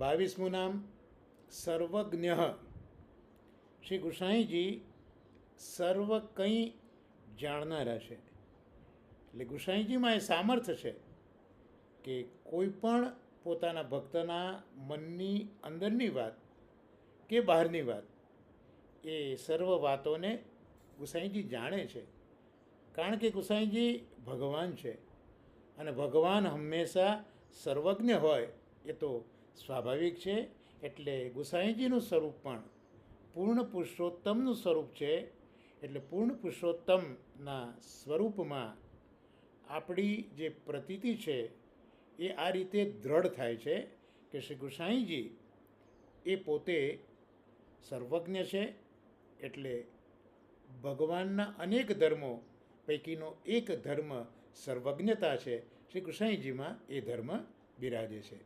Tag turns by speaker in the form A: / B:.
A: 22મું નામ સર્વજ્ઞ. શ્રી ગુસાઈજી સર્વ કંઈ જાણનારા છે. એટલે ગુસાઈજીમાં એ સામર્થ્ય છે કે કોઈ પણ પોતાના ભક્તના મનની અંદરની વાત કે બહારની વાત એ સર્વ વાતોને ગુસાઈજી જાણે છે. કારણ કે ગુસાઈજી ભગવાન છે અને ભગવાન હંમેશા સર્વજ્ઞ હોય એ તો સ્વાભાવિક છે. એટલે ગુસાઈજીનું સ્વરૂપ પણ પૂર્ણ પુરુષોત્તમનું સ્વરૂપ છે. એટલે પૂર્ણ પુરુષોત્તમના સ્વરૂપમાં આપણી જે પ્રતીતિ છે એ આ રીતે દ્રઢ થાય છે કે શ્રી ગુસાઈજી એ પોતે સર્વજ્ઞ છે. એટલે ભગવાનના અનેક ધર્મો પૈકીનો એક ધર્મ સર્વજ્ઞતા છે. શ્રી ગુસાઈજીમાં એ ધર્મ બિરાજે છે.